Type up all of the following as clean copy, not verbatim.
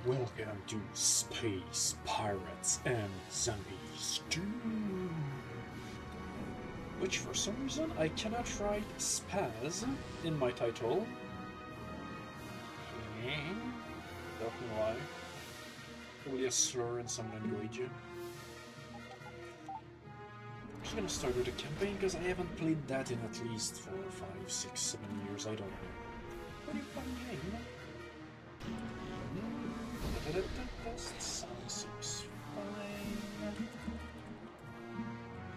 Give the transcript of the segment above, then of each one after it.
Welcome to Space Pirates and Zombies 2, which for some reason I cannot write SPAZ in my title. Don't know why. Probably a slur in some language. I'm just gonna start with the campaign because I haven't played that in at least 4, 5, 6, 7 years, I don't know. Pretty fun game. Sounds seems fine.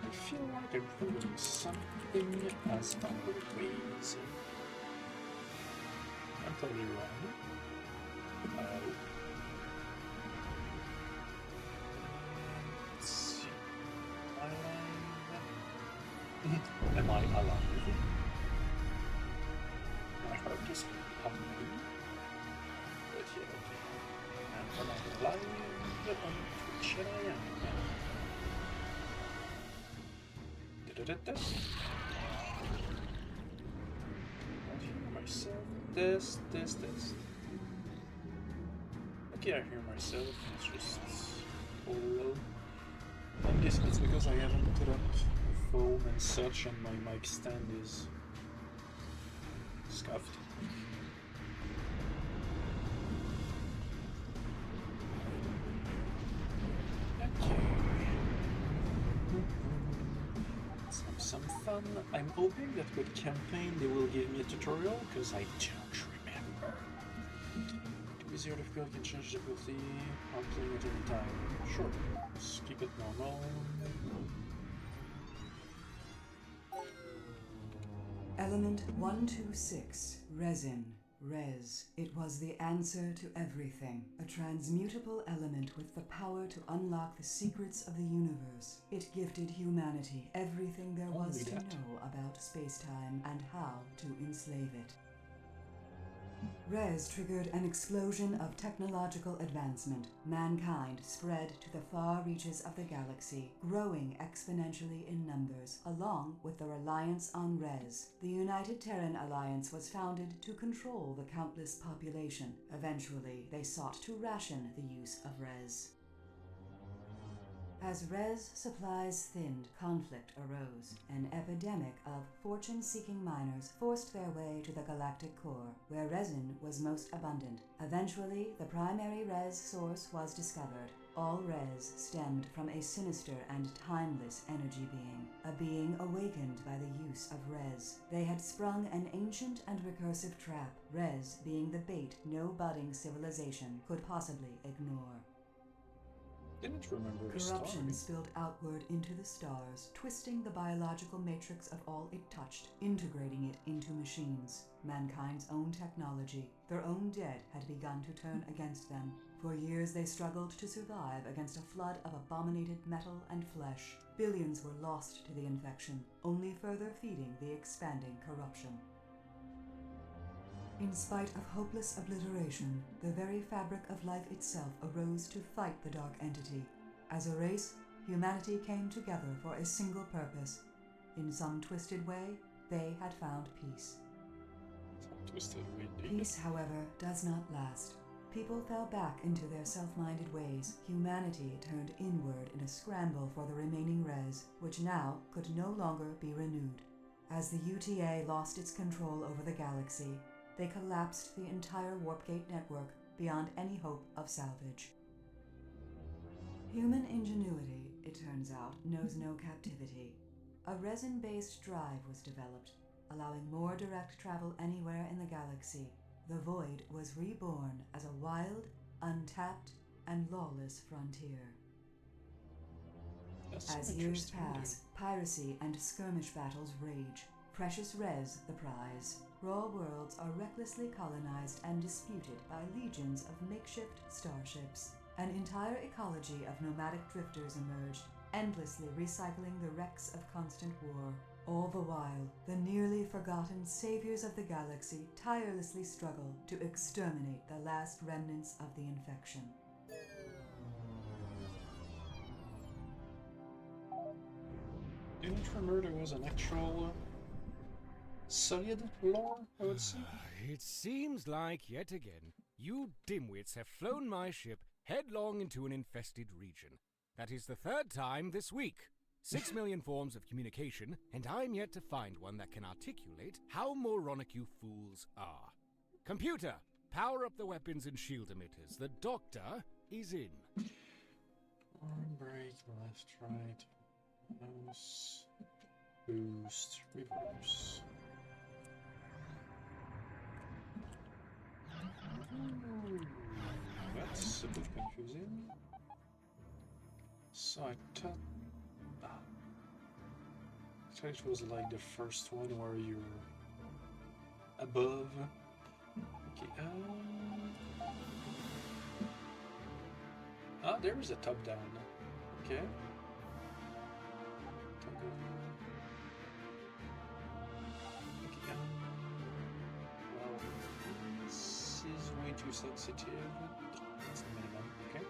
I feel like I'm doing something as always. I'm totally wrong. Let's see. Am I alive? My heart is pumping. But yeah, okay. And am I alive? On Twitch I am. Da-da-da-da. I hear myself. Test. Okay, I hear myself. It's just all low. I guess it's because I haven't put up foam and such, and my mic stand is scuffed. Some fun. I'm hoping that with campaign they will give me a tutorial, because I don't remember. To easier difficult, can change difficulty. I'm playing it any time. Sure. Let's keep it normal. Element 126, resin. Res. It was the answer to everything. A transmutable element with the power to unlock the secrets of the universe. It gifted humanity everything there was to know about space-time and how to enslave it. Res triggered an explosion of technological advancement. Mankind spread to the far reaches of the galaxy, growing exponentially in numbers, along with the reliance on Res. The United Terran Alliance was founded to control the countless population. Eventually, they sought to ration the use of Res. As Res supplies thinned, conflict arose. An epidemic of fortune-seeking miners forced their way to the galactic core, where resin was most abundant. Eventually, the primary Res source was discovered. All Res stemmed from a sinister and timeless energy being, a being awakened by the use of Res. They had sprung an ancient and recursive trap, Res being the bait no budding civilization could possibly ignore. Didn't remember a Corruption story. spilled outward into the stars, twisting the biological matrix of all it touched, integrating it into machines. Mankind's own technology, their own dead, had begun to turn against them. For years they struggled to survive against a flood of abominated metal and flesh. Billions were lost to the infection, only further feeding the expanding corruption. In spite of hopeless obliteration, the very fabric of life itself arose to fight the dark entity. As a race, humanity came together for a single purpose. In some twisted way, they had found peace. Twisted way, indeed. Peace, however, does not last. People fell back into their self-minded ways. Humanity turned inward in a scramble for the remaining Res, which now could no longer be renewed. As the UTA lost its control over the galaxy, they collapsed the entire Warpgate network beyond any hope of salvage. Human ingenuity, it turns out, knows no captivity. A resin-based drive was developed, allowing more direct travel anywhere in the galaxy. The Void was reborn as a wild, untapped, and lawless frontier. As years pass, piracy and skirmish battles rage. Precious Res the prize. Raw worlds are recklessly colonized and disputed by legions of makeshift starships. An entire ecology of nomadic drifters emerged, endlessly recycling the wrecks of constant war. All the while, the nearly forgotten saviors of the galaxy tirelessly struggle to exterminate the last remnants of the infection. Didn't remember there was an actual solid lore, I would say. It seems like, yet again, You dimwits have flown my ship headlong into an infested region. That is the 3rd time this week. 6 million forms of communication, and I'm yet to find one that can articulate how moronic you fools are. Computer, power up the weapons and shield emitters. The doctor is in. Arm brake, left, right, mouse, boost, reverse. That's a bit confusing. So I thought it was like the first one where you're above. Okay, there is a top down. Okay. Top down. Okay, well, this is way too sensitive. That's the minimum, okay.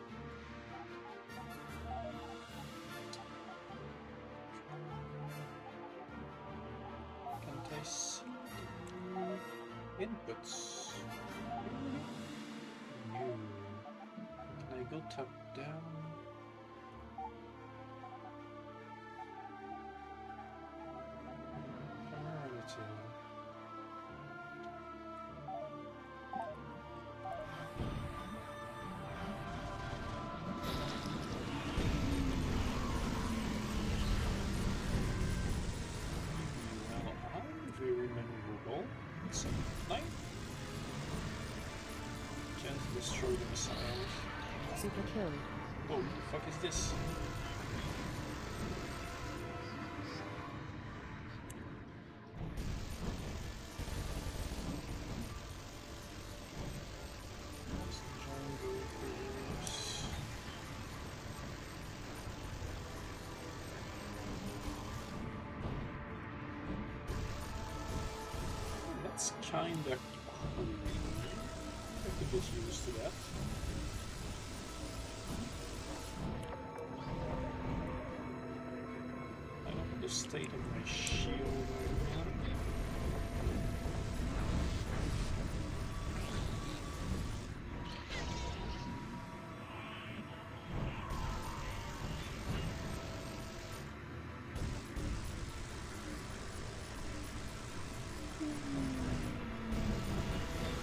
Can't I see the inputs? No. Can I go top down? Priority. Well, I'm very maneuverable. Something. Can't destroy the missiles. Super kill. Oh, the fuck is this? That's kinda cool. I could get used to that. I don't know the state of my shield right now.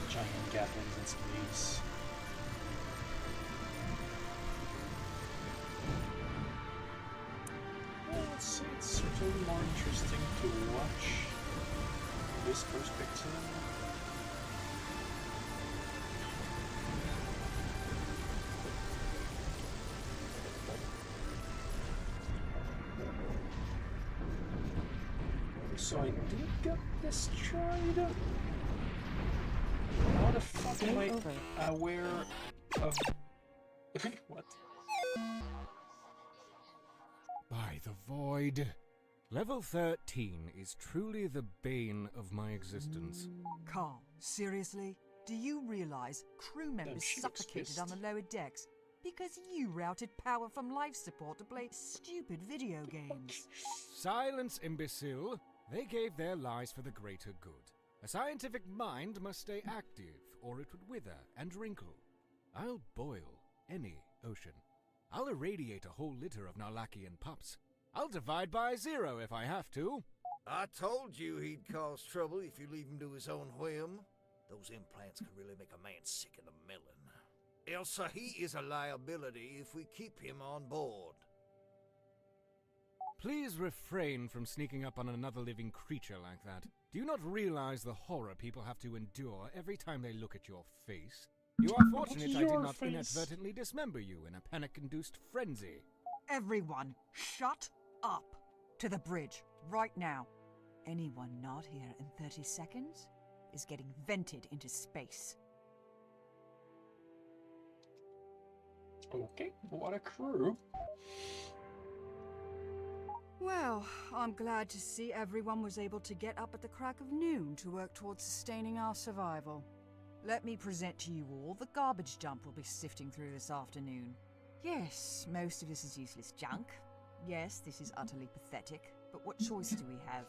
Giant gatlings in space. Well, it's certainly more interesting to watch from this perspective. So I did get destroyed. How the fuck am I aware of... What? By the void. Level 13 is truly the bane of my existence. Carl, seriously? Do you realize crew members she looks suffocated on the pissed. lower decks because you routed power from life support to play stupid video games? Silence, imbecile. They gave their lives for the greater good. A scientific mind must stay active, or it would wither and wrinkle. I'll boil any ocean. I'll irradiate a whole litter of Narlakian pups. I'll divide by 0 if I have to. I told you he'd cause trouble if you leave him to his own whim. Those implants can really make a man sick in the melon. Elsa, he is a liability if we keep him on board. Please refrain from sneaking up on another living creature like that. Do you not realize the horror people have to endure every time they look at your face? You are fortunate I did your not face? inadvertently dismember you in a panic-induced frenzy. Everyone, shut up! To the bridge, right now. Anyone not here in 30 seconds is getting vented into space. Okay, what a crew. Well, I'm glad to see everyone was able to get up at the crack of noon to work towards sustaining our survival. Let me present to you all the garbage dump we'll be sifting through this afternoon. Yes, most of this is useless junk. Yes, this is utterly pathetic, but what choice do we have?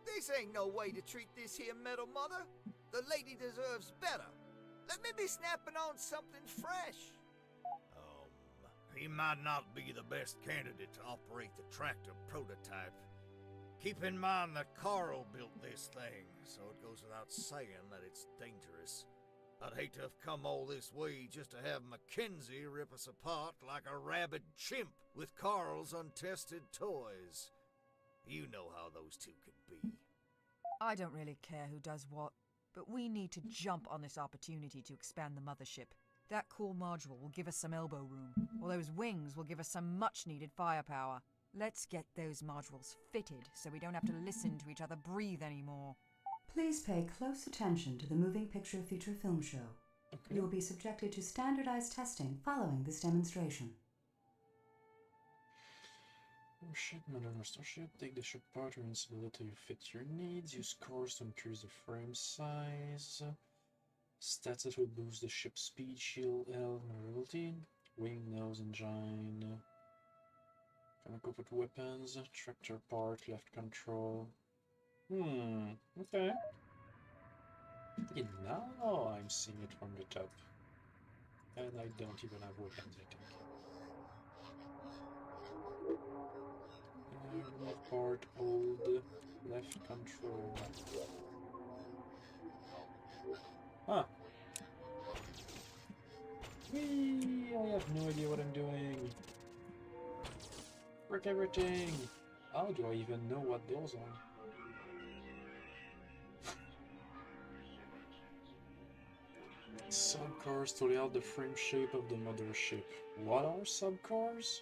This ain't no way to treat this here metal mother. The lady deserves better. Let me be snapping on something fresh. He might not be the best candidate to operate the tractor prototype. Keep in mind that Carl built this thing, so it goes without saying that it's dangerous. I'd hate to have come all this way just to have Mackenzie rip us apart like a rabid chimp with Carl's untested toys. You know how those two could be. I don't really care who does what, but we need to jump on this opportunity to expand the mothership. That core module will give us some elbow room, while those wings will give us some much-needed firepower. Let's get those modules fitted so we don't have to listen to each other breathe anymore. Please pay close attention to the moving picture feature film show. Okay. You will be subjected to standardized testing following this demonstration. Ship, modern starship, take the ship part or instability to fit your needs, use cores to increase the frame size. Stats that will boost the ship's speed, shield, L, maneuverability, wing, nose, engine. Can I go with weapons, tractor part, left control. Okay. Okay, now I'm seeing it from the top. And I don't even have weapons, I think. Move part, hold, left control. Ah! Whee! I have no idea what I'm doing. Frick everything! How do I even know what those are? Subcores to lay out the frame shape of the mothership. What are subcores?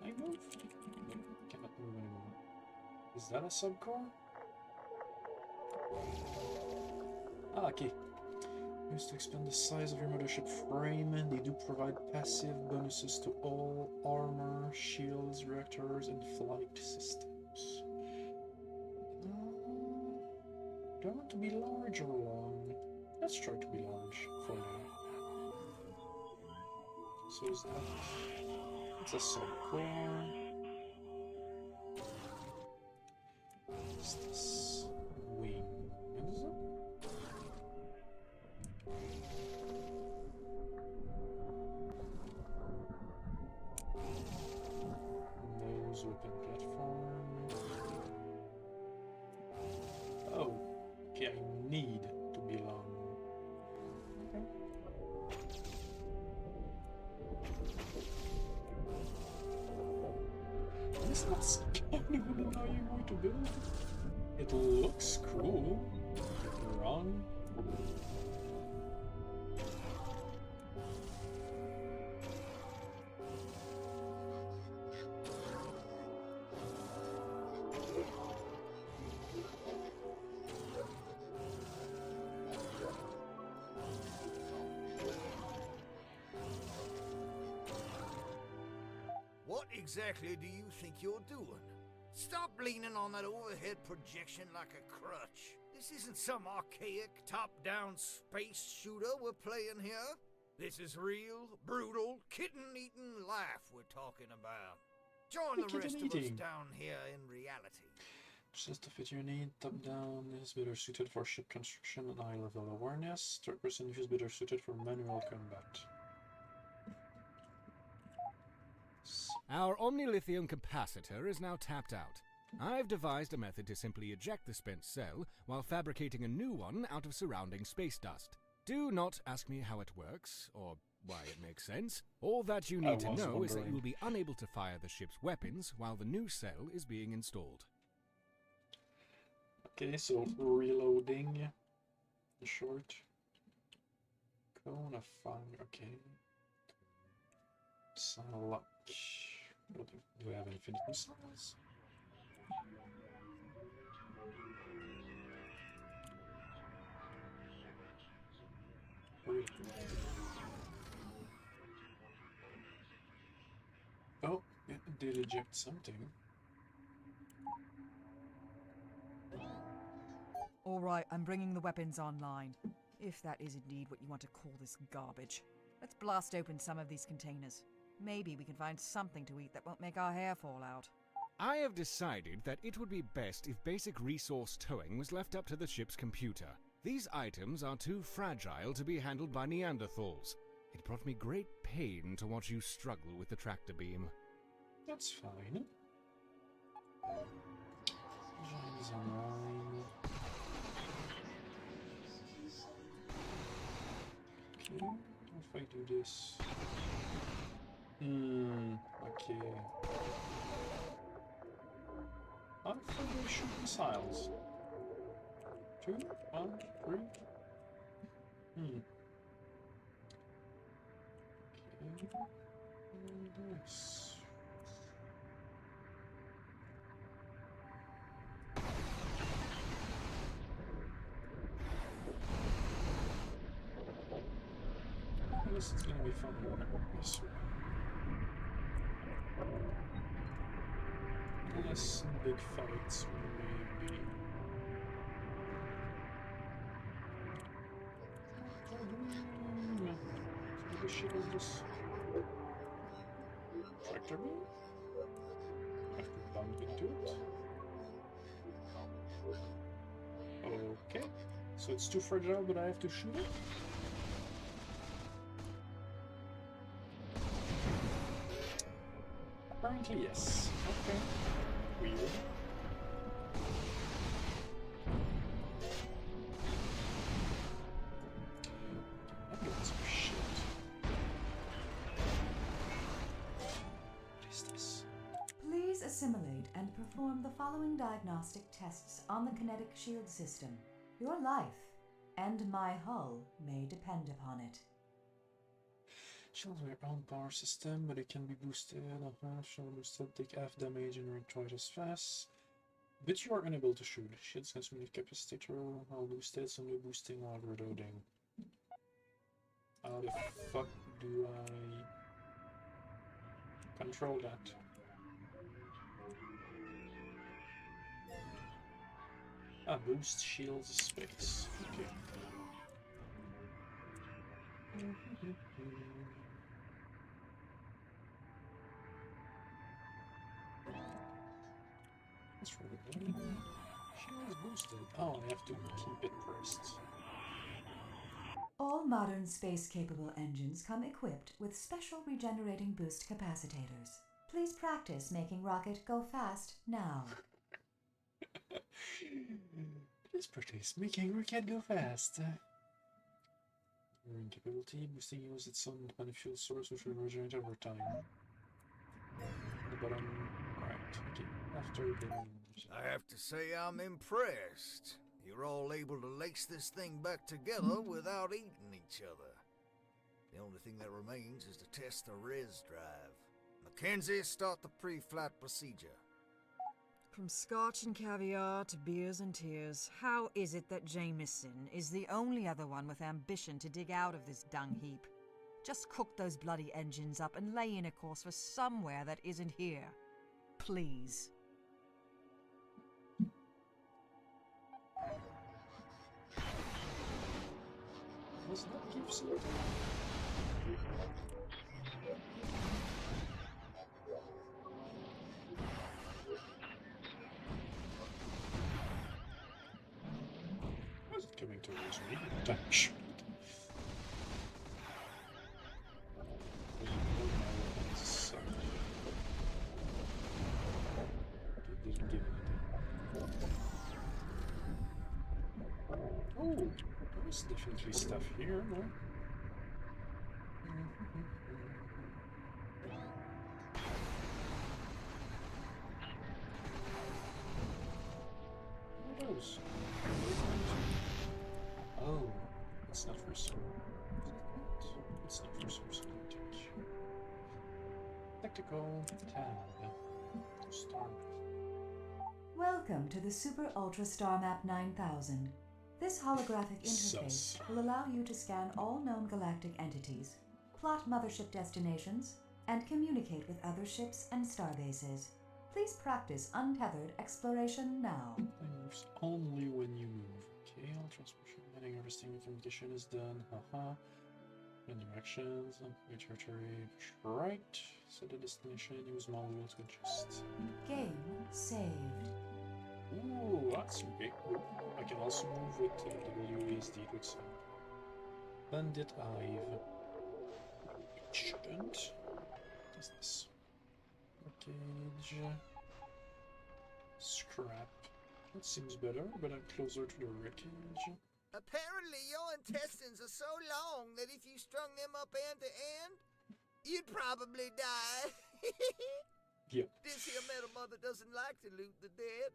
Can I move? No, cannot move anymore. Is that a subcore? Ah, okay. Used to expand the size of your mothership frame. They do provide passive bonuses to all armor, shields, reactors, and flight systems. Do I want to be large or long? Let's try to be large for now. So is that... It's a subcore. What's this? Wing. Is it? Nose weapon platform. Oh, okay, I need to be long. Okay. This looks kind of an annoying way to build. It looks cool. Don't get me wrong. What exactly do you think you're doing? Stop leaning on that overhead projection like a crutch. This isn't some archaic, top-down space shooter we're playing here. This is real, brutal, kitten-eating life we're talking about. Join the rest of us down here in reality. Just to fit your need, top-down is better suited for ship construction and high-level awareness. Third-person view is better suited for manual combat. Our omnilithium capacitor is now tapped out. I've devised a method to simply eject the spent cell while fabricating a new one out of surrounding space dust. Do not ask me how it works, or why it makes sense. All that you need to know is that you will be unable to fire the ship's weapons while the new cell is being installed. Okay, so reloading. In short. Cone of fire, okay. Lock. Do I have infinite missiles? Oh, it did eject something. All right, I'm bringing the weapons online. If that is indeed what you want to call this garbage. Let's blast open some of these containers. Maybe we can find something to eat that won't make our hair fall out. I have decided that it would be best if basic resource towing was left up to the ship's computer. These items are too fragile to be handled by Neanderthals. It brought me great pain to watch you struggle with the tractor beam. That's fine. James online. Okay, if I do this. Okay. How far do I shoot missiles? 2, 1, 3. Okay. This. I guess it's gonna be fun this way. Less big fights, maybe. What the shit is this? Tractor beam? I have to bump into it. Okay, so it's too fragile, but I have to shoot it? Apparently, yes. Okay. Weird. I'm doing some shit. What is this? Please assimilate and perform the following diagnostic tests on the kinetic shield system. Your life and my hull may depend upon it. Shields are your own power system, but it can be boosted. Shield boosted, take half damage and run twice as fast. But you are unable to shoot. Shields can swing capacitator while boosted, so no boosting while reloading. How the fuck do I control that? Boost shields space. Okay. That's really good. Shield is boosted. Oh, I have to keep it pressed. All modern space-capable engines come equipped with special regenerating boost capacitors. Please practice making rocket go fast now. Please practice making rocket go fast. Regenerating capability, boosting use its own independent fuel source which will regenerate over time. The bottom right. Okay. After getting... I have to say I'm impressed. You're all able to lace this thing back together without eating each other. The only thing that remains is to test the res drive. Mackenzie, start the pre-flight procedure. From scotch and caviar to beers and tears, how is it that Jameson is the only other one with ambition to dig out of this dung heap? Just cook those bloody engines up and lay in a course for somewhere that isn't here. Please. Was that give something? Why is it coming towards me? Touch. It didn't give anything. Oh! There's definitely stuff here, no? What are those? Oh, it's not for source. It's not for source content. Tactical tab. Start. Welcome to the Super Ultra Star Map 9000. This holographic interface will allow you to scan all known galactic entities, plot mothership destinations, and communicate with other ships and starbases. Please practice untethered exploration now. It moves only when you move. Okay, all transmission, heading, harvesting, communication is done. Haha. Many directions, your territory, right. Set the destination, use module to adjust. Game saved. Ooh, that's big. I can also move with WASD, it would say. Bandit Hive. It shouldn't. What is this? Wreckage. Scrap. That seems better, but I'm closer to the wreckage. Apparently your intestines are so long that if you strung them up end to end, you'd probably die. Yep. This here metal mother doesn't like to loot the dead.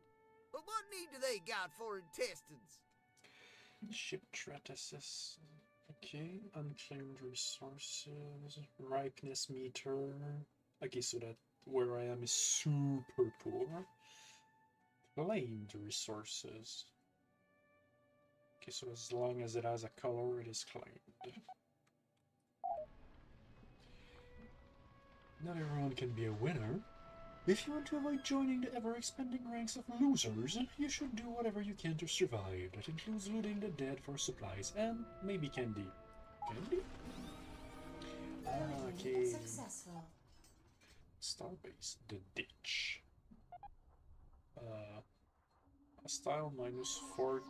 But what need do they got for intestines? Ship Tratasis. Okay, unclaimed resources. Ripeness meter. Okay, so that where I am is super poor. Claimed resources. Okay, so as long as it has a color, it is claimed. Not everyone can be a winner. If you want to avoid joining the ever-expanding ranks of losers, you should do whatever you can to survive. That includes looting the dead for supplies and maybe candy. Candy? Okay. Successful. Starbase, the ditch. Hostile -40.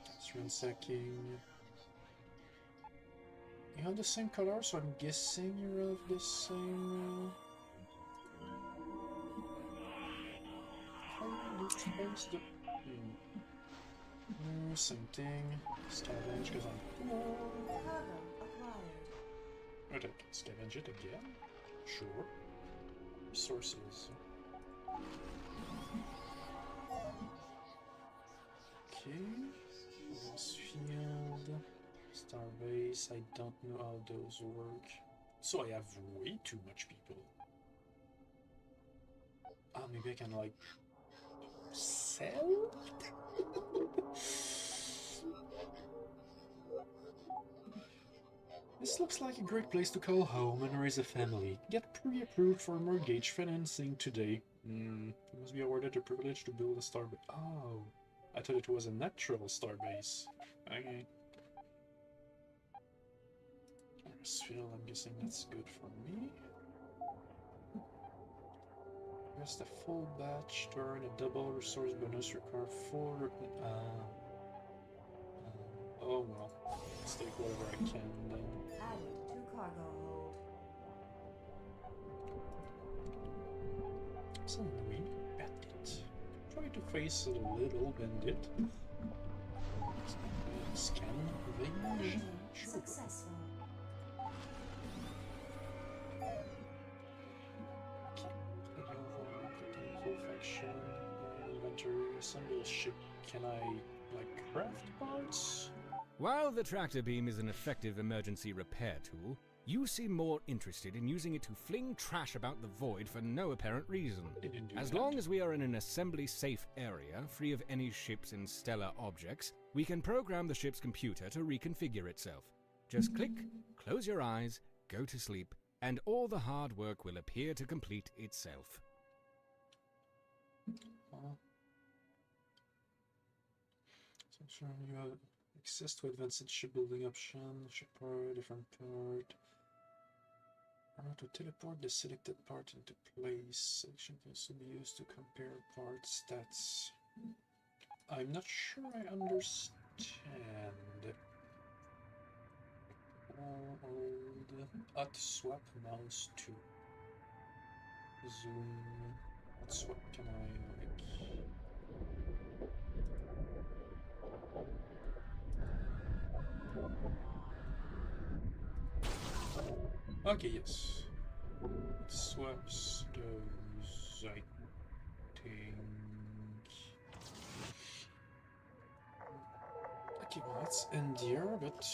That's ransacking. You have the same color, so I'm guessing you're of the same. Space the. Same thing. Scavenge because I'm poor. Cargo acquired. Okay, scavenge it again. Sure. Resources. Okay. Field. Starbase. I don't know how those work. So I have way too much people. Ah, maybe I can like sell? This looks like a great place to call home and raise a family. Get pre-approved for mortgage financing today. You must be awarded the privilege to build a starbase. Oh, I thought it was a natural starbase. Okay. Field, I'm guessing that's good for me. Rest a full batch to earn a double resource bonus require 4. Oh well. Let's take whatever I can then. Added to cargo hold. It's annoying. Bandit. Try to face a little bandit. Scan range. Sure. Successful. Inventory, assemble ship. Can I, like, craft parts? While the tractor beam is an effective emergency repair tool, you seem more interested in using it to fling trash about the void for no apparent reason. As long as we are in an assembly-safe area, free of any ships and stellar objects, we can program the ship's computer to reconfigure itself. Just click, close your eyes, go to sleep, and all the hard work will appear to complete itself. So you have access to advanced shipbuilding option, ship part, different part. To teleport the selected part into place. Selection can also be used to compare part stats. I'm not sure I understand. Old at swap mouse 2. Zoom. What swap can I like? Okay, yes. It swaps those, I think. Okay, well, let's end here, but...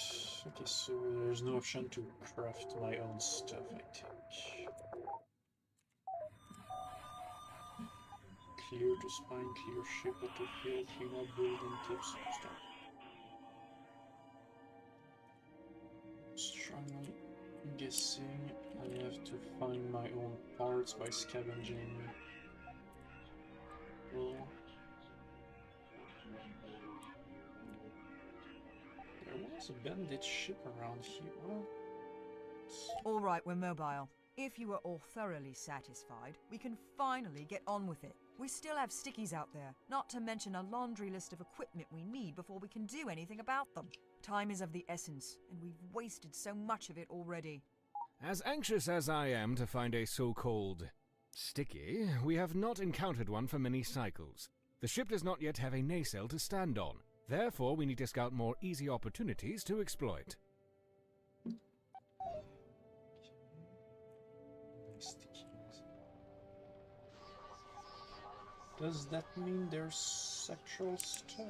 Okay, so there's no option to craft my own stuff, I think. Clear to spine, clear ship, autofill, clean up building tips, start. Strongly guessing I have to find my own parts by scavenging. Well, there was a bandit ship around here. Well, All right, we're mobile. If you are all thoroughly satisfied, we can finally get on with it. We still have stickies out there, not to mention a laundry list of equipment we need before we can do anything about them. Time is of the essence, and we've wasted so much of it already. As anxious as I am to find a so-called sticky, we have not encountered one for many cycles. The ship does not yet have a nacelle to stand on. Therefore, we need to scout more easy opportunities to exploit. Stickies. Does that mean there's sexual stuff?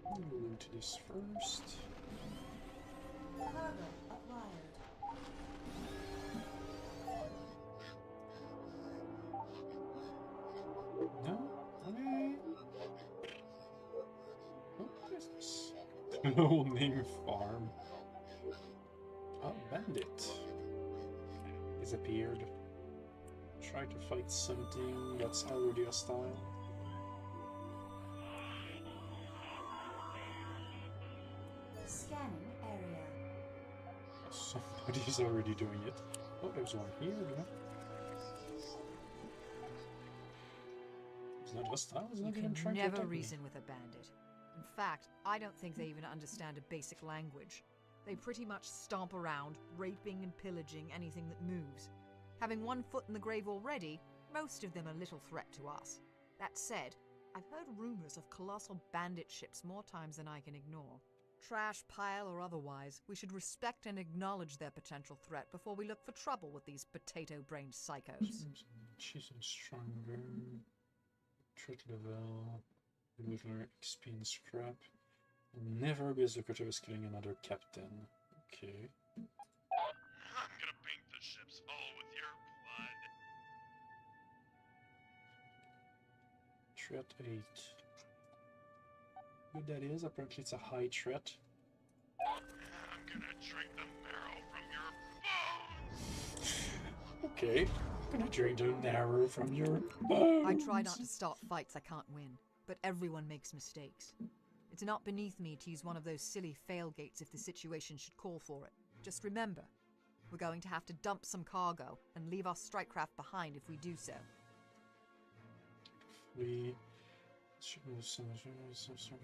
We'll loot this first. Cargo acquired. No? Okay. What is this? Cloning farm. Oh, bandit. Disappeared. Try to fight something that's already hostile. Scanning area. Somebody's already doing it. Oh, there's one here, no? It's not hostile, it's You not even can trying to never attack me. reason with a bandit. In fact, I don't think they even understand a basic language. They pretty much stomp around, raping and pillaging anything that moves. Having one foot in the grave already, most of them are little threat to us. That said, I've heard rumors of colossal bandit ships more times than I can ignore. Trash pile or otherwise, we should respect and acknowledge their potential threat before we look for trouble with these potato-brained psychos. She's stronger. Threat level. Nuclear XP and scrap. Will never be as lucrative as killing another captain. Okay. I'm gonna paint the ships all with your blood. Threat 8. Good that is, apparently it's a high threat. I'm gonna drink the marrow from your bones. Okay. I'm gonna drink the marrow from your bones. I try not to start fights I can't win, but everyone makes mistakes. It's not beneath me to use one of those silly failgates if the situation should call for it. Just remember, we're going to have to dump some cargo and leave our strike craft behind if we do so. We should move some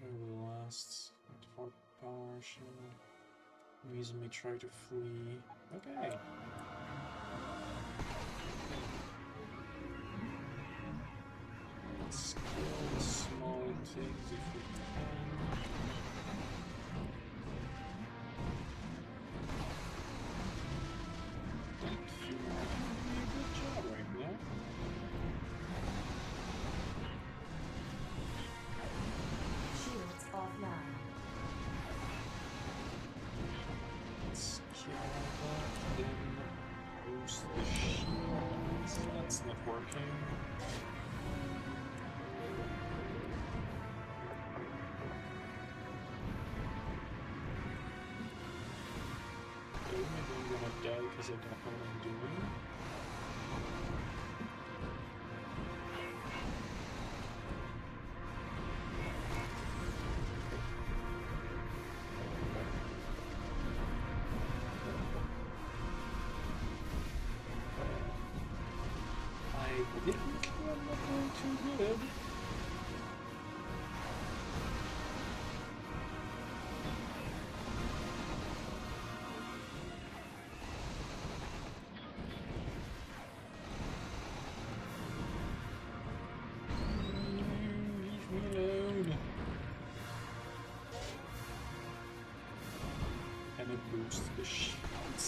will last. 24 power shield. Enemies may try to flee. Okay. Let's kill the small things if we can. Don't feel like I'm doing a good job right now. Shields offline. Let's kill that, then boost the shields. That's not working. Okay, maybe I'm gonna die because I don't know what I'm doing. I didn't I'm not doing too good. Leave me alone. And it boosts the shields.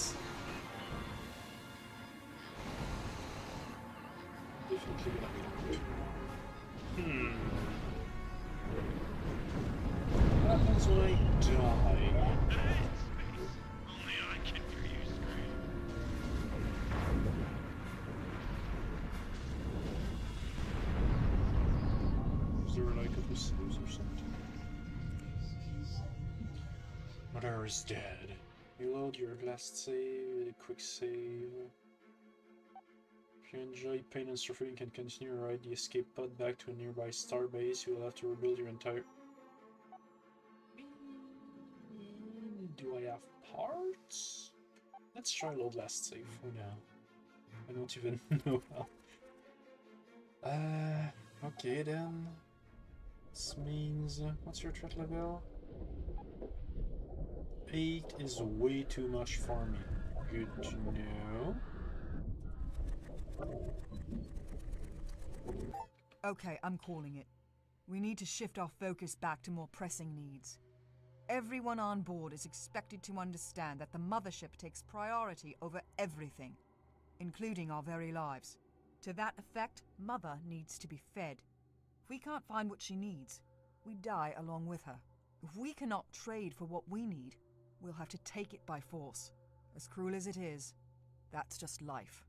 Definitely gonna be good. What happens when I die? Only I can hear you scream. Is there like a pursuit or something? Mother is dead. Reload your last save, quick save. If you enjoy pain and suffering, you can continue to ride the escape pod back to a nearby starbase. You will have to rebuild your entire... Do I have parts? Let's try load last save for now. I don't even know how. Okay then. This means what's your threat level? 8 is way too much for me. Good to know. Okay, I'm calling it. We need to shift our focus back to more pressing needs. Everyone on board is expected to understand that the mothership takes priority over everything, including our very lives. To that effect, Mother needs to be fed. If we can't find what she needs, we die along with her. If we cannot trade for what we need, we'll have to take it by force. As cruel as it is, that's just life.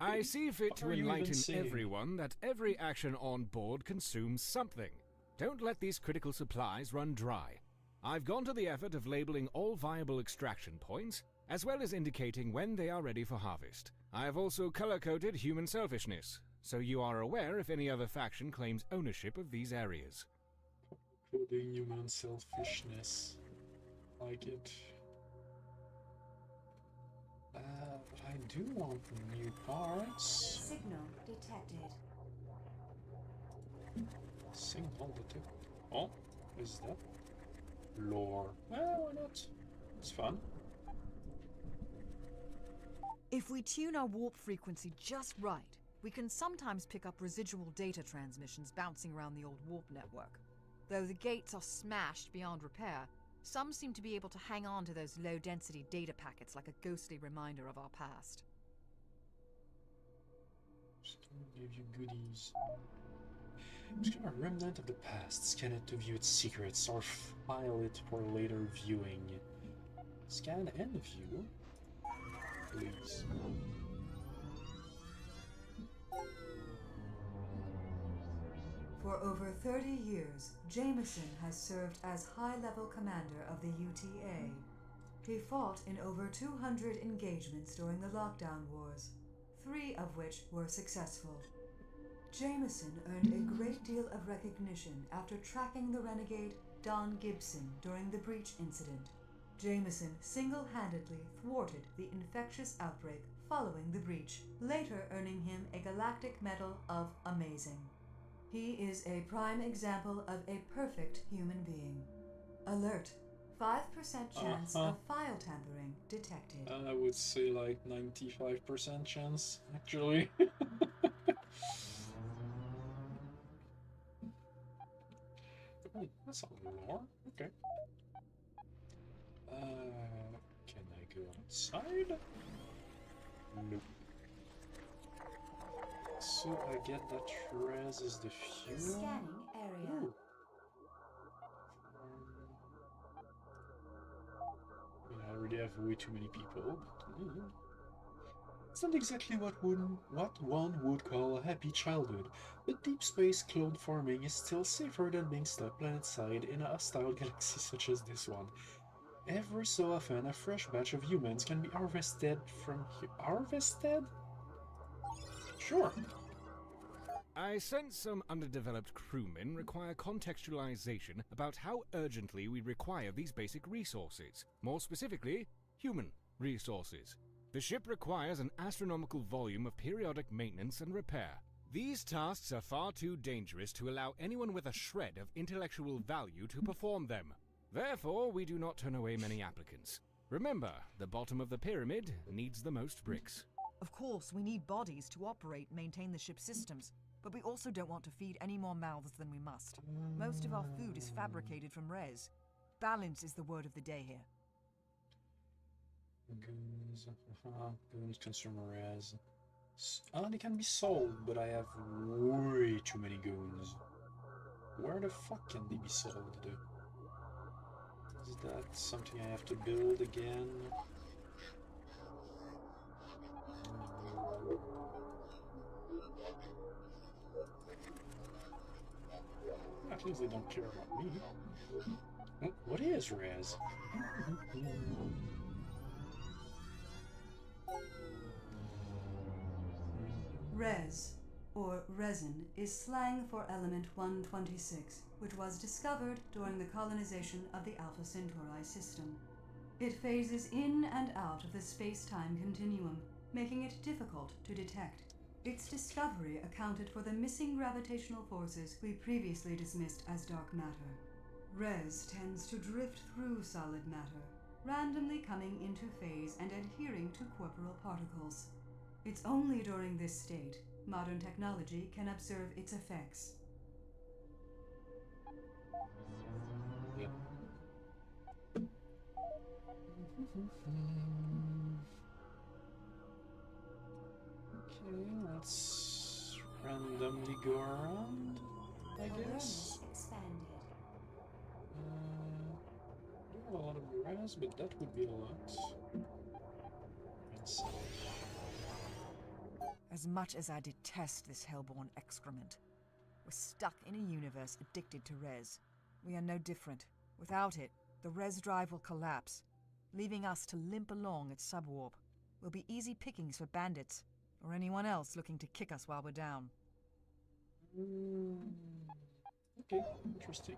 I see fit What to are you even enlighten saying? everyone that every action on board consumes something. Don't let these critical supplies run dry. I've gone to the effort of labeling all viable extraction points, as well as indicating when they are ready for harvest. I have also color-coded human selfishness, so you are aware if any other faction claims ownership of these areas. Coding human selfishness. Like it. But I do want new parts. Signal detected. Signal detected. Oh, what is that? Lore. Well, why not? It's fun. If we tune our warp frequency just right, we can sometimes pick up residual data transmissions bouncing around the old warp network. Though the gates are smashed beyond repair, some seem to be able to hang on to those low-density data packets like a ghostly reminder of our past. Just gonna give you goodies. Just gonna remnant of the past. Scan it to view its secrets, or file it for later viewing. Scan and view, please. For over 30 years, Jameson has served as high-level commander of the UTA. He fought in over 200 engagements during the lockdown wars, 3 of which were successful. Jameson earned a great deal of recognition after tracking the renegade Don Gibson during the breach incident. Jameson single-handedly thwarted the infectious outbreak following the breach, later earning him a Galactic Medal of Amazing. He is a prime example of a perfect human being. Alert. 5% chance of file tampering detected. I would say like 95% chance, actually. Oh, that's a lore. Okay. Can I go outside? Nope. So I get that res is the fuel. Scanning area. Ooh. I mean, I already have way too many people, but it's not exactly what one would call a happy childhood, but deep space clone farming is still safer than being stuck planetside in a hostile galaxy such as this one. Every so often, a fresh batch of humans can be harvested from here. Harvested? Sure. I sense some underdeveloped crewmen require contextualization about how urgently we require these basic resources. More specifically, human resources. The ship requires an astronomical volume of periodic maintenance and repair. These tasks are far too dangerous to allow anyone with a shred of intellectual value to perform them. Therefore, we do not turn away many applicants. Remember, the bottom of the pyramid needs the most bricks. Of course, we need bodies to operate and maintain the ship's systems, but we also don't want to feed any more mouths than we must. Most of our food is fabricated from res. Balance is the word of the day here. Goons, consumer res. They can be sold, but I have way too many goons. Where the fuck can they be sold? Is that something I have to build again? At least they don't care about me. What is res? Res, or resin, is slang for element 126, which was discovered during the colonization of the Alpha Centauri system. It phases in and out of the space-time continuum, making it difficult to detect. Its discovery accounted for the missing gravitational forces we previously dismissed as dark matter. Res tends to drift through solid matter, randomly coming into phase and adhering to corporeal particles. It's only during this state modern technology can observe its effects. Yep. Okay, let's randomly go around, I guess. Awareness expanded. Don't have a lot of grass, but that would be a lot. Let's see. As much as I detest this hellborn excrement, we're stuck in a universe addicted to res. We are no different. Without it, the res drive will collapse, leaving us to limp along at subwarp. We'll be easy pickings for bandits, or anyone else looking to kick us while we're down. Okay, interesting.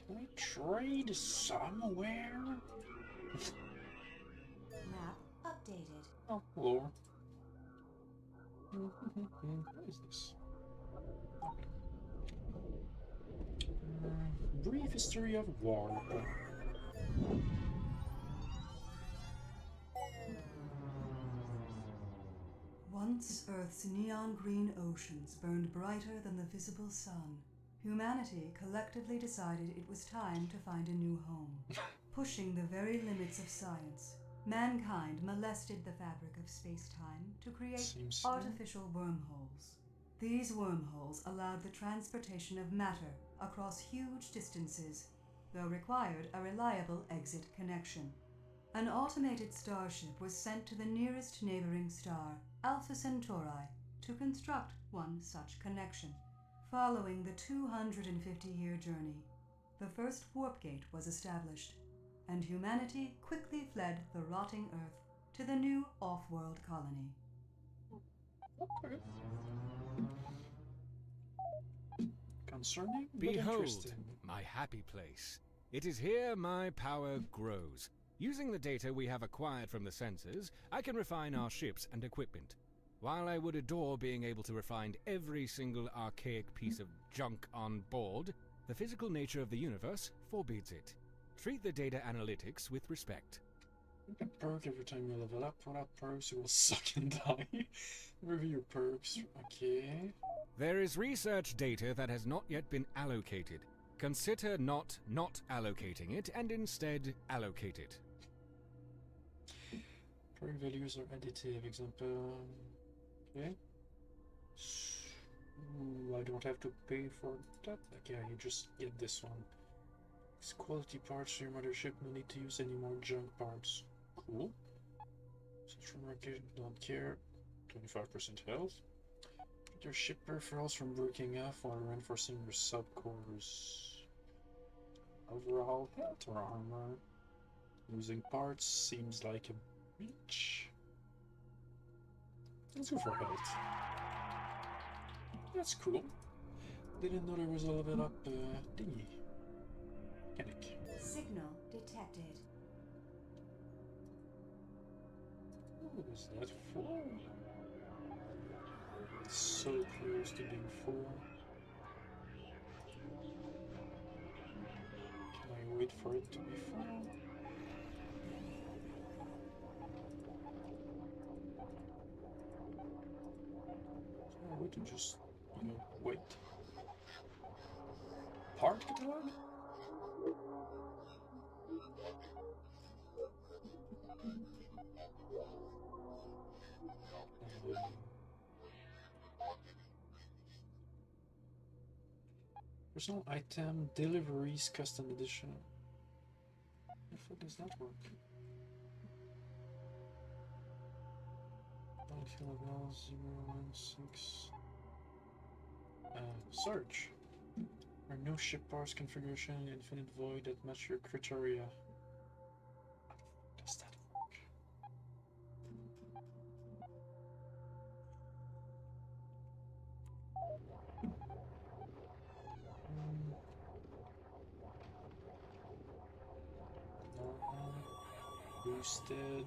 Can I trade somewhere? Map updated. Oh, lore. What is this? Brief history of warp. Once Earth's neon green oceans burned brighter than the visible sun, humanity collectively decided it was time to find a new home. Pushing the very limits of science, mankind molested the fabric of space-time to create Seems so. artificial wormholes. These wormholes allowed the transportation of matter across huge distances, though required a reliable exit connection. An automated starship was sent to the nearest neighboring star, Alpha Centauri, to construct one such connection. Following the 250-year journey, the first warp gate was established, and humanity quickly fled the rotting Earth to the new off-world colony. Okay. Concerning, but Behold, interesting. my happy place. It is here my power grows. Using the data we have acquired from the sensors, I can refine our ships and equipment. While I would adore being able to refine every single archaic piece of junk on board, the physical nature of the universe forbids it. Treat the data analytics with respect. A perk every time you level up. Without perks, you will suck and die. Review your perks. Okay. There is research data that has not yet been allocated. Consider not allocating it, and instead allocate it. Perk values are additive. Example. Okay. I don't have to pay for that. Okay, you just get this one. It's quality parts for your mothership. No need to use any more junk parts. Cool. Social market, don't care. 25% health. Get your ship peripherals from breaking off while reinforcing your subcores. Overall health or armor. Using parts seems like a reach. Let's go for health. That's cool. Didn't know there was a level up thingy. Mechanic. Signal detected. What was that for? It's so close to being full. Can I wait for it to be full? Is there a way to just, wait? Part catalog? Personal item deliveries custom edition. How does that work? Battlefield level 016. Search. There are no ship parts configuration in Infinite Void that match your criteria. How does that work? boosted.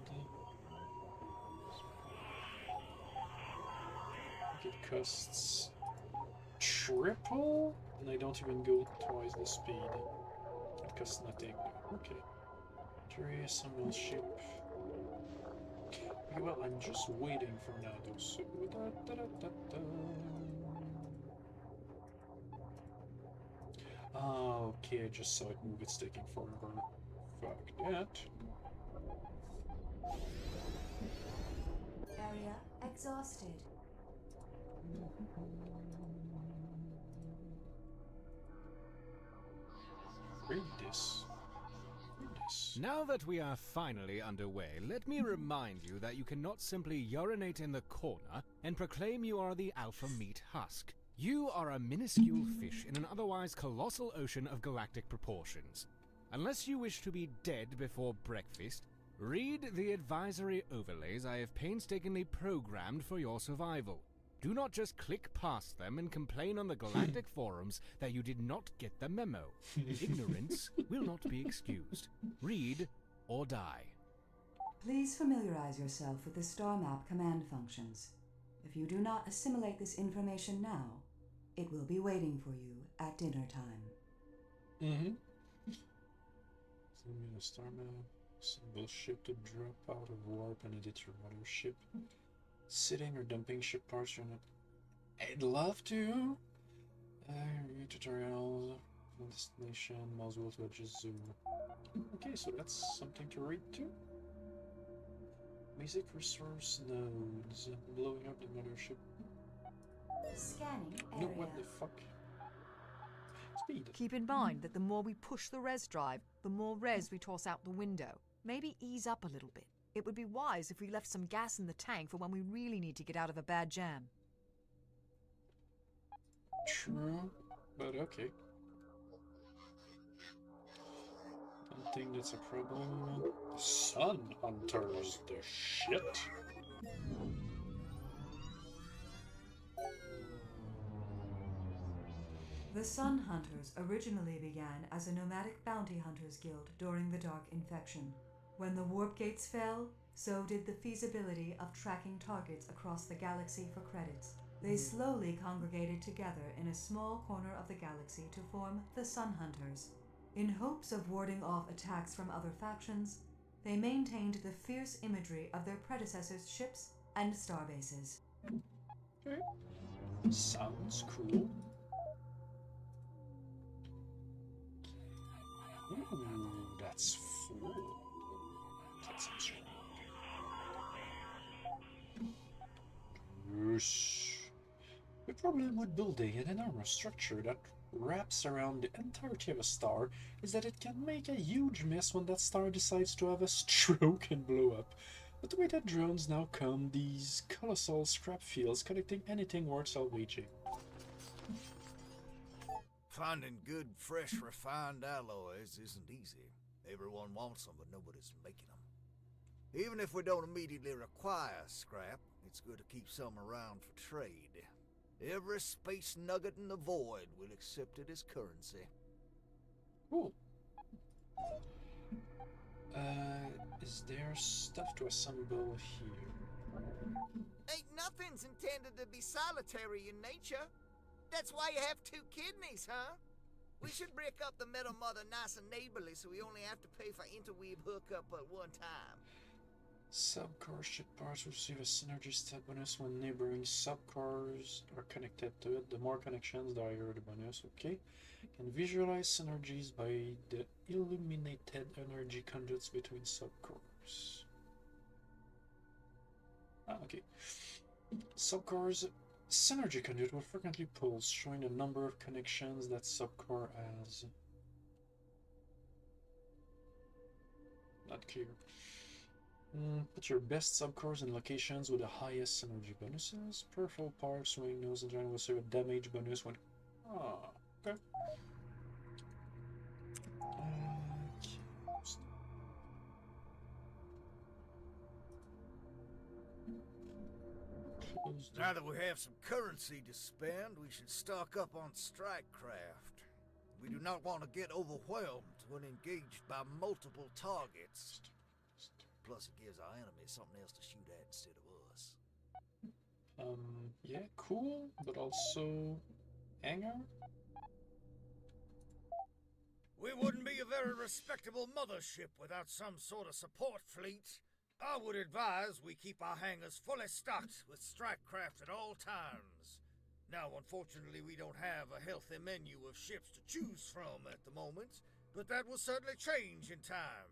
It costs triple, and I don't even go twice the speed. It costs nothing. Okay. Carry a single ship. Okay, well, I'm just waiting for now, though. So, okay, I just saw it move. It's taking forever. Fuck that. Area exhausted. Read this. Read this. Now that we are finally underway, let me remind you that you cannot simply urinate in the corner and proclaim you are the alpha meat husk. You are a minuscule fish in an otherwise colossal ocean of galactic proportions. Unless you wish to be dead before breakfast, read the advisory overlays I have painstakingly programmed for your survival. Do not just click past them and complain on the galactic forums that you did not get the memo. Ignorance will not be excused. Read or die. Please familiarize yourself with the star map command functions. If you do not assimilate this information now, it will be waiting for you at dinner time. Mm-hmm. Send me a star map. Symbol ship to drop out of warp and edit your mothership. Sitting or dumping ship parts you're not... I'd love to! Read tutorials, destination, mouse wheel to adjust zoom. Okay, so that's something to read too. Basic resource nodes. Blowing up the mothership. Scanning area. No, what the fuck? Speed. Keep in mind that the more we push the res drive, the more res we toss out the window. Maybe ease up a little bit. It would be wise if we left some gas in the tank for when we really need to get out of a bad jam. True, but okay. Don't think that's a problem. Sun hunters, the shit. The Sun Hunters originally began as a nomadic bounty hunters guild during the Dark Infection. When the warp gates fell, so did the feasibility of tracking targets across the galaxy for credits. They slowly congregated together in a small corner of the galaxy to form the Sun Hunters. In hopes of warding off attacks from other factions, they maintained the fierce imagery of their predecessors' ships and starbases. Okay. Sounds cool. Ooh, that's full. That sounds wrong. Yes. The problem with building an enormous structure that wraps around the entirety of a star is that it can make a huge mess when that star decides to have a stroke and blow up. But the way that drones now come, these colossal scrap fields collecting anything worth salvaging. Finding good, fresh, refined alloys isn't easy. Everyone wants them, but nobody's making them. Even if we don't immediately require scrap, it's good to keep some around for trade. Every space nugget in the void will accept it as currency. Cool. Is there stuff to assemble here? Ain't nothing's intended to be solitary in nature. That's why you have two kidneys, huh? We should break up the metal mother nice and neighborly so we only have to pay for interweave hookup at one time. Subcore ship parts receive a synergy stat bonus when neighboring subcores are connected to it. The more connections, the higher the bonus. Okay. Can visualize synergies by the illuminated energy conduits between subcores. Okay. Subcores synergy conduit will frequently pulse, showing the number of connections that subcore has. Not clear. Put your best subcores in locations with the highest synergy bonuses. Peripheral parts, swing, nose, and joint will serve a damage bonus when. Ah, okay. Now that we have some currency to spend, we should stock up on strike craft. We do not want to get overwhelmed when engaged by multiple targets. Plus, it gives our enemies something else to shoot at instead of us. Yeah, cool, but also hangar? We wouldn't be a very respectable mothership without some sort of support fleet. I would advise we keep our hangars fully stocked with strike craft at all times. Now, unfortunately, we don't have a healthy menu of ships to choose from at the moment, but that will certainly change in time.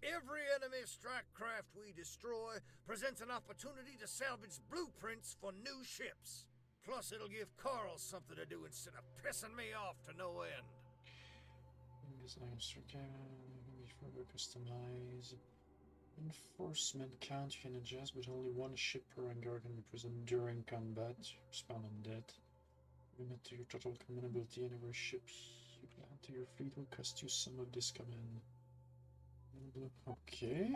Every enemy strike craft we destroy presents an opportunity to salvage blueprints for new ships. Plus, it'll give Carl something to do instead of pissing me off to no end. Design structure, further customize. Enforcement count you can adjust, but only one ship per hangar can be present during combat. Spawn on death. Limit to your total command ability, and every ship you add to your fleet will cost you some of this command. Okay.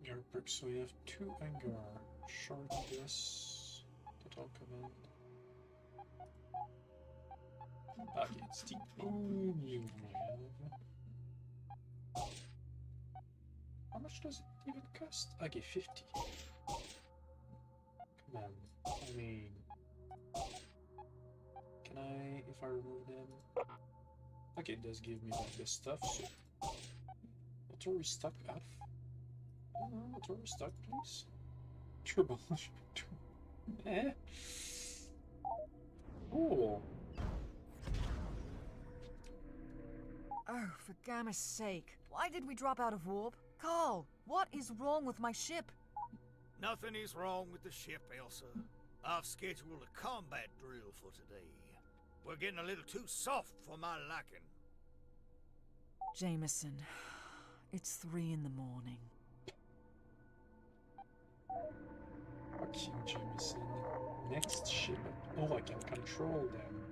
Your perks, so we have 2 hangar. Short guess. Total command. Okay, it's the only one I have. How much does it even cost? Okay, 50. Come on. I mean... Can I... if I remove them... Okay, it does give me back the stuff, so... Auto restock off. Auto restock, please. Turbo. Eh? Cool. Oh, for Gamma's sake. Why did we drop out of warp? Carl, what is wrong with my ship? Nothing is wrong with the ship, Elsa. I've scheduled a combat drill for today. We're getting a little too soft for my liking. Jameson, it's 3 in the morning. Okay, Jameson. Next ship. Oh, I can control them.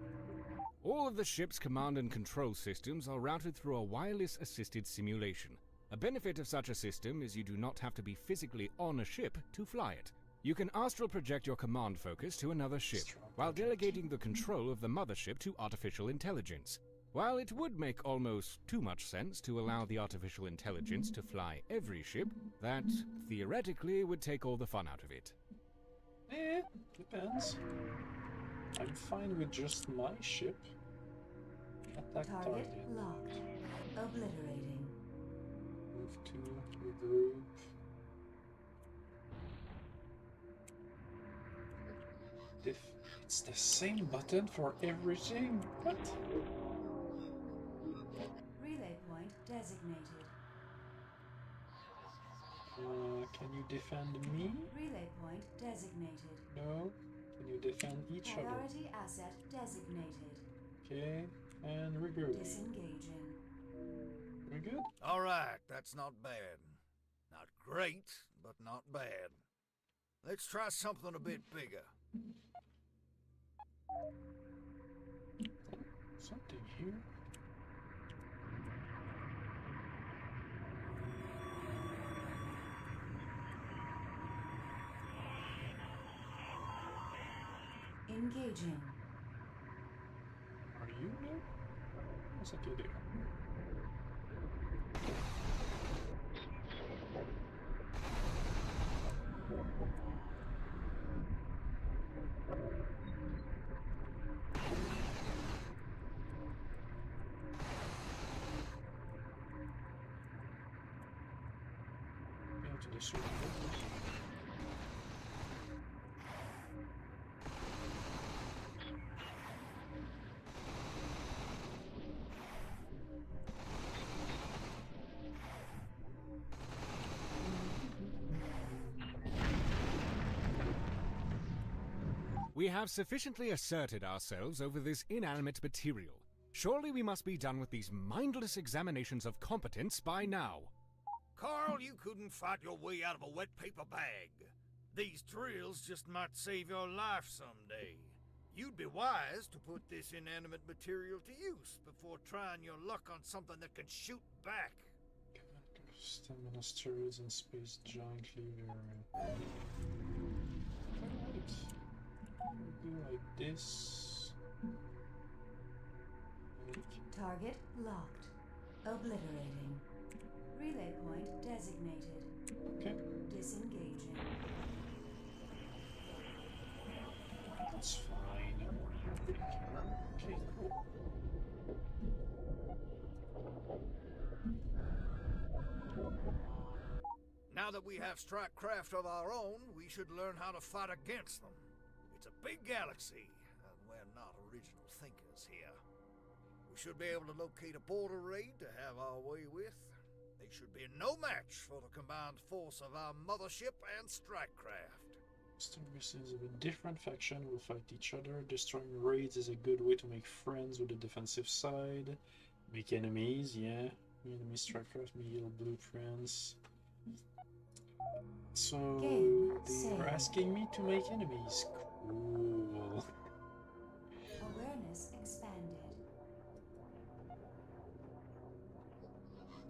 All of the ship's command and control systems are routed through a wireless-assisted simulation. A benefit of such a system is you do not have to be physically on a ship to fly it. You can astral project your command focus to another ship, while delegating the control of the mothership to artificial intelligence. While it would make almost too much sense to allow the artificial intelligence to fly every ship, that theoretically would take all the fun out of it. Depends. I'm fine with just my ship. Attack target. Locked. Obliterating. Move to regroup. It's the same button for everything. What? Relay point designated. Can you defend me? Relay point designated. No. Can you defend each other? Priority asset designated. Okay. And regroup. Disengaging. We good? Alright, that's not bad. Not great, but not bad. Let's try something a bit bigger. Something here. Engaging. Are you there? What's that you there? Go to the circle. We have sufficiently asserted ourselves over this inanimate material. Surely we must be done with these mindless examinations of competence by now. Carl, you couldn't fight your way out of a wet paper bag. These drills just might save your life someday. You'd be wise to put this inanimate material to use before trying your luck on something that can shoot back. Stamina steroids and space jointly vary. Alright. Do like this. Target locked. Obliterating. Relay point designated. Okay, Disengaging. that's fine. Okay, cool. Now that we have strike craft of our own, we should learn how to fight against them. It's a big galaxy, and we're not original thinkers here. We should be able to locate a border raid to have our way with. They should be no match for the combined force of our mothership and strike craft. Services of a different faction will fight each other. Destroying raids is a good way to make friends with the defensive side. Make enemies, yeah. Enemy strikecraft, meal blueprints. So they're asking me to make enemies. Cool. Awareness expanded.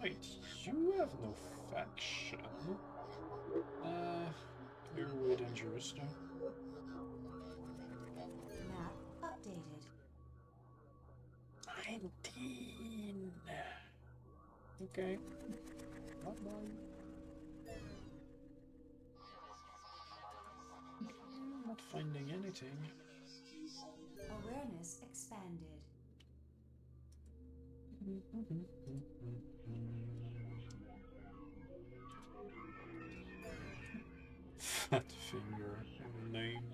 Wait, you have no faction. You're way dangerous though. Map updated. 19. Okay. Not mine. Not finding anything. Awareness expanded. Fat finger in the name.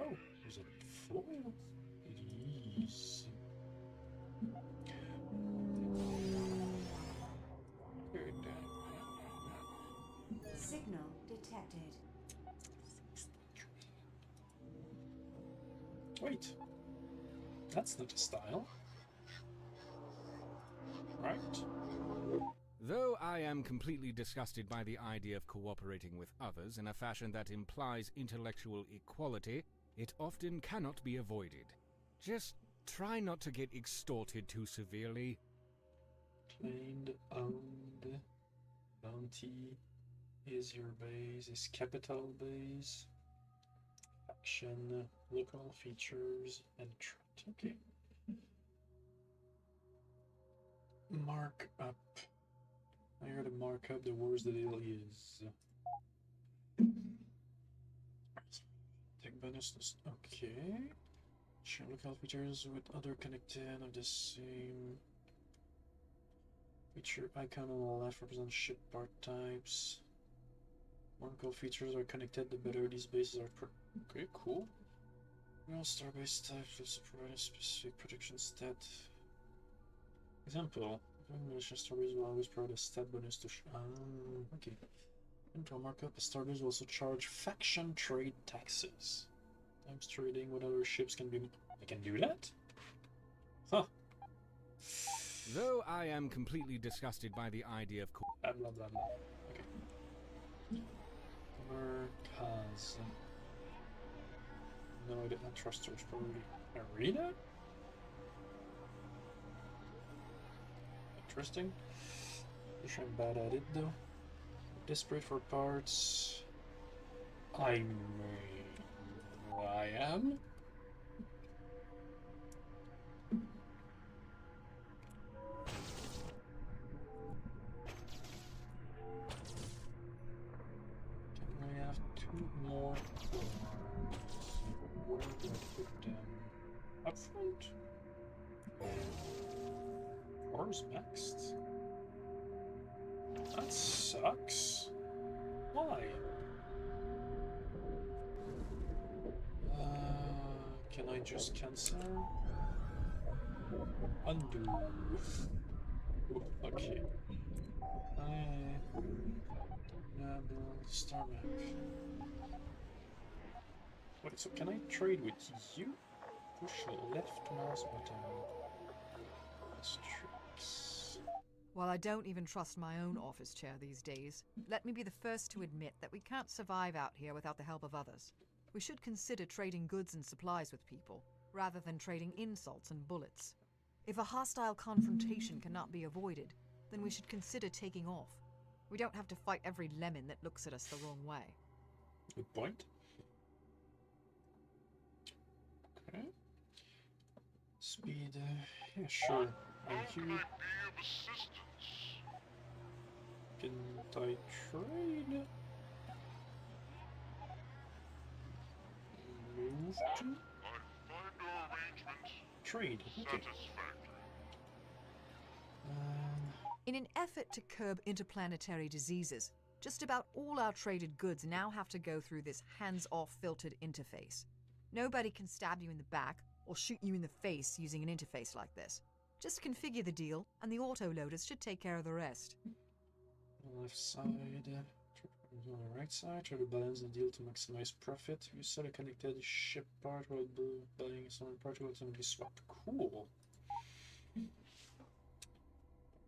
Oh, is it full? It is. Good. Signal detected. Wait, that's not a style. Right? Though I am completely disgusted by the idea of cooperating with others in a fashion that implies intellectual equality, it often cannot be avoided. Just try not to get extorted too severely. Claimed, owned, bounty, is your base, is capital base, faction, local features, and threat. Okay. Mark up. I heard to mark up the worse the deal is. Tech bonus. Okay. Share local features with other connected of the same feature icon on the left represents ship part types. More local features are connected, the better these bases are. Okay, cool. All starbase types provide a specific protection stat. Example. Militia starbase will always provide a stat bonus to. Okay. Into markup, starbase will also charge faction trade taxes. Times trading with other ships can be. I can do that? Huh. Though I am completely disgusted by the idea of Blah blah blah blah. Okay. Merkaz. No, I did not trust search probably. Arena? Interesting. I'm sure I'm bad at it though. Desperate for parts. I mean, I am. Can I have 2 more? Where do I put them? Up front? Where's next? That sucks. Why? Can I just cancel? Undo. Okay. Star map. Wait, so can I trade with you? Push left mouse button. Tricks. While I don't even trust my own office chair these days, let me be the first to admit that we can't survive out here without the help of others. We should consider trading goods and supplies with people, rather than trading insults and bullets. If a hostile confrontation cannot be avoided, then we should consider taking off. We don't have to fight every lemon that looks at us the wrong way. Good point. Okay. speed. Yeah, sure. How And can you I be of assistance? can I trade? Move to I find our arrangement trade. Okay. satisfactory. In an effort to curb interplanetary diseases, just about all our traded goods now have to go through this hands-off filtered interface. Nobody can stab you in the back or shoot you in the face using an interface like this. Just configure the deal, and the autoloaders should take care of the rest. Left side. On the right side, try to balance the deal to maximize profit. You sell a connected ship part while buying some part will automatically swap. Cool.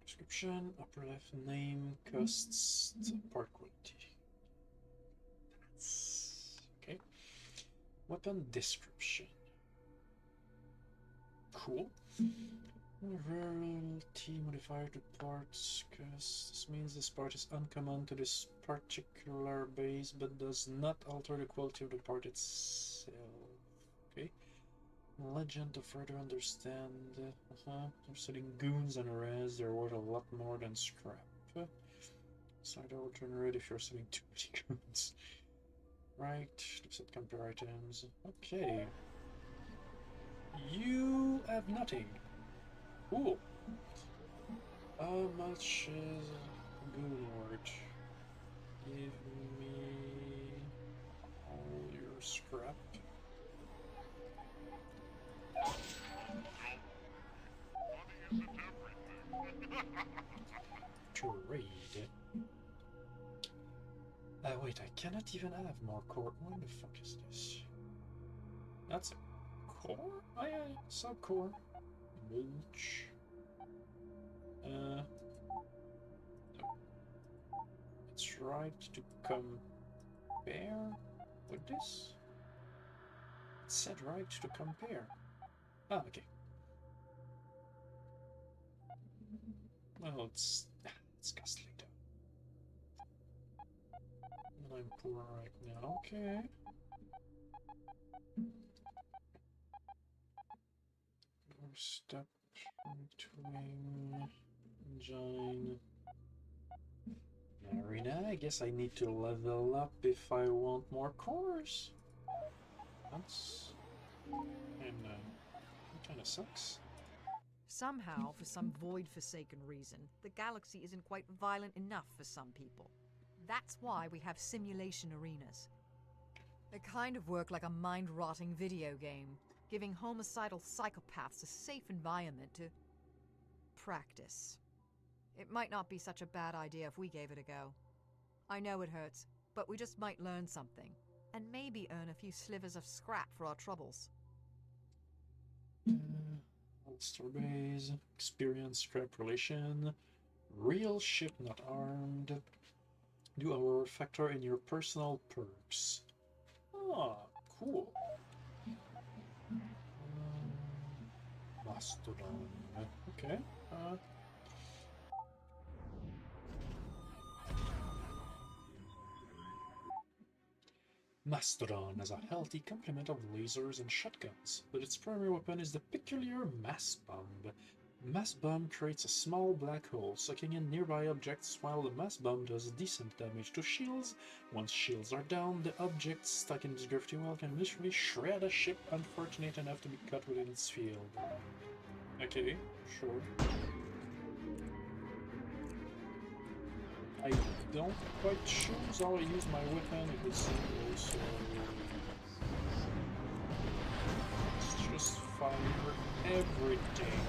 Description, upper left, name, costs, part quality. That's okay. Weapon description. Cool. Rarity modifier to parts, because this means this part is uncommon to this particular base but does not alter the quality of the part itself. Okay. Legend to further understand. They're selling goons and res, they're worth a lot more than scrap. Side will turn red if you're selling too many goons. Right, let's set compare items. Okay. You have nothing. Cool. How much is goon worth? Give me all your scrap. Money isn't everything. Trade. Wait, I cannot even have more core. What the fuck is this? That's a core? Oh yeah, sub-core. Mulch. No. It's right to compare with this. It said right to compare. Ah, okay. Well, it's costly though. And I'm poor right now. Okay. Step between engine. Arena, I guess I need to level up if I want more cores. That's kind of sucks. Somehow, for some void-forsaken reason, the galaxy isn't quite violent enough for some people. That's why we have simulation arenas. They kind of work like a mind-rotting video game, giving homicidal psychopaths a safe environment to practice. It might not be such a bad idea if we gave it a go. I know it hurts, but we just might learn something, and maybe earn a few slivers of scrap for our troubles. Star base, experience scrap relation, real ship not armed. Do our factor in your personal perks. Ah, cool. Mastodon. Okay. Mastodon has a healthy complement of lasers and shotguns, but its primary weapon is the peculiar mass bomb. Mass bomb creates a small black hole, sucking in nearby objects while the mass bomb does decent damage to shields. Once shields are down, the objects stuck in this gravity well can literally shred a ship unfortunate enough to be caught within its field. Okay, sure. I don't quite choose how I use my weapon if it's single, so let's just fire everything.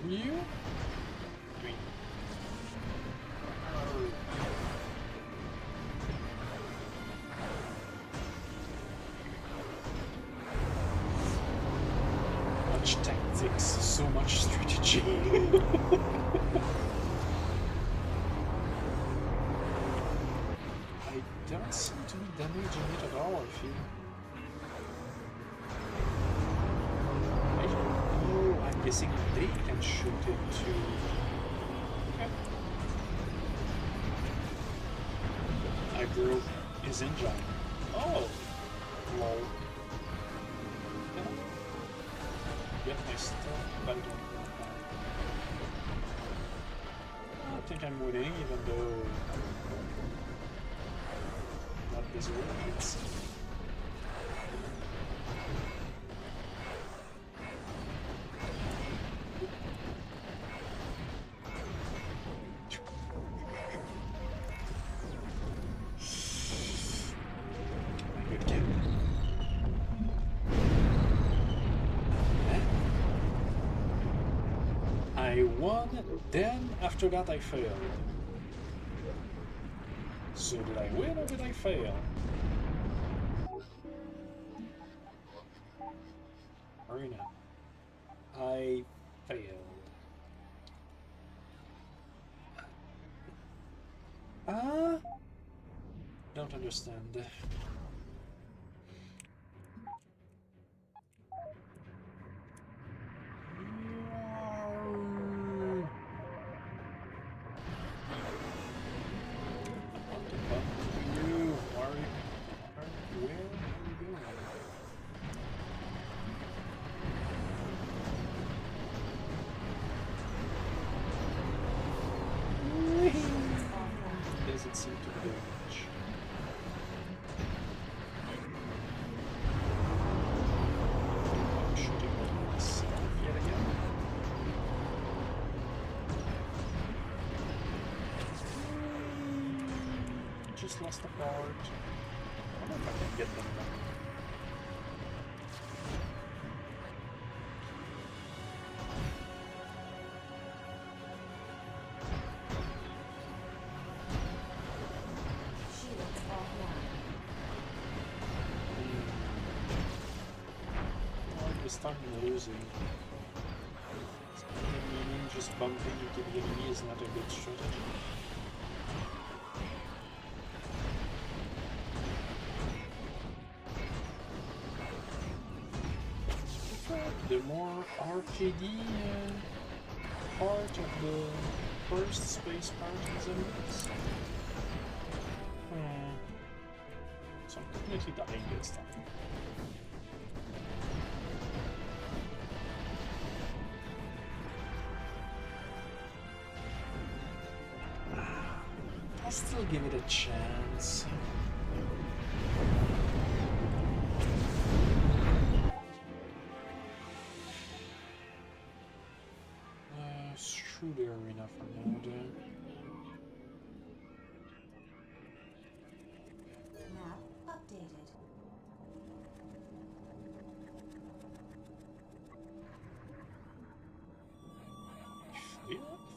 You? I mean... Much tactics, so much strategy. I don't seem to be damaging it at all, I feel. I don't know, I'm guessing they can shoot it too. Okay. I broke his engine. Oh! Lol. Get my stuff, but I don't want that. I don't think I'm winning, even though not this words. Good kill. I won, then after that I failed. So did I win or did I fail? Arena. I failed. Don't understand. Doesn't seem to be doing much. I'm shooting at myself yet again. Just lost a part. I wonder if I can get them back. This time I'm losing. Meaning just bumping into the enemy is not a good strategy. The more arcadey part of the first space part is enemies. So I'm definitely dying this time. I'll still give it a chance. Screw the arena for now, then. Map updated.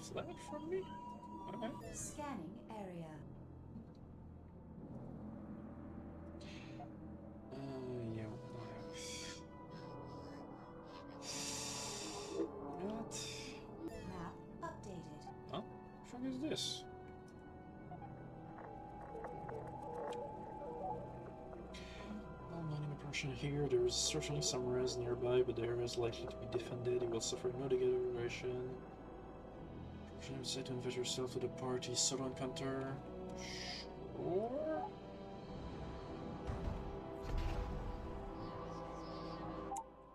Flat from me? Okay. Scanning area. Yeah. What? Map updated. Huh? What the fuck is this? Well, mining operation here. There is certainly some res nearby, but the area is likely to be defended. You will suffer no degradation. Decide to invite yourself to the party. Solo encounter. Sure.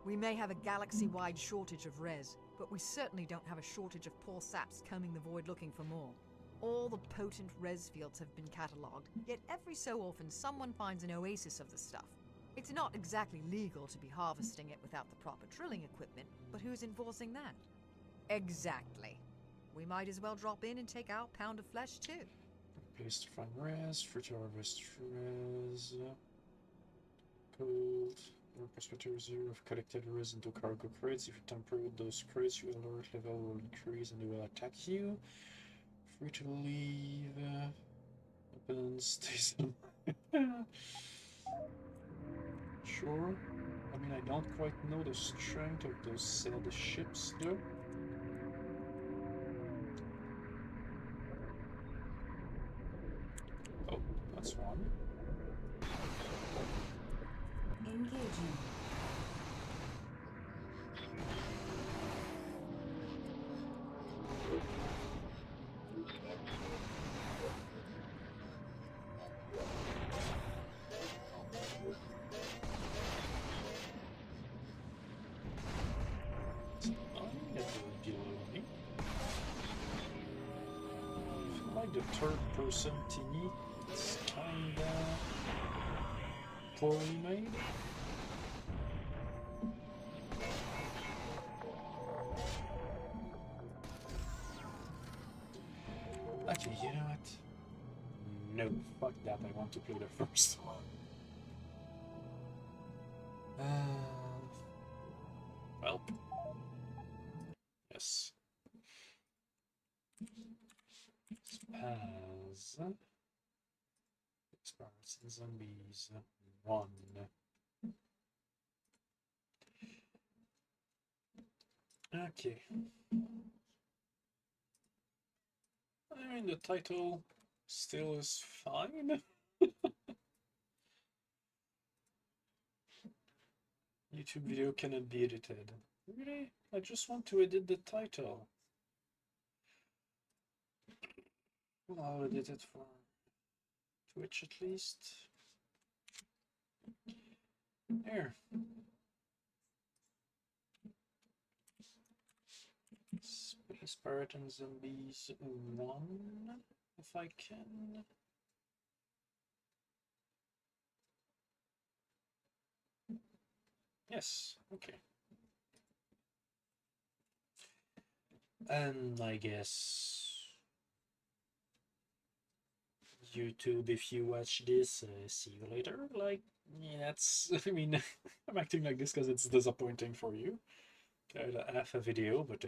We may have a galaxy-wide shortage of res, but we certainly don't have a shortage of poor saps combing the void looking for more. All the potent res fields have been catalogued, yet every so often someone finds an oasis of the stuff. It's not exactly legal to be harvesting it without the proper drilling equipment, but who's enforcing that? Exactly. We might as well drop in and take our pound of flesh too. Place to find res, free to harvest res. Cold. Transporters you have collected resin into cargo crates. If you tamper with those crates, your alert level will increase and they will attack you. Free to leave. Weapons, stays Sure. I mean, I don't quite know the strength of those said ships, though. Oh, that's one. Engaging. The third person thingy, it's kinda poorly made. Okay, you know what? No, fuck that, I want to play the first one. Well, yes. SPAZ. Experts and Zombies 1. Okay. I mean, the title still is fine. YouTube video cannot be edited. Really? I just want to edit the title. I'll edit it for Twitch at least. There. Space Pirate and Zombies 1, if I can. Yes, okay. And I guess YouTube, if you watch this, see you later. Like, yeah, that's, I mean, I'm acting like this because it's disappointing for you. Half a video, but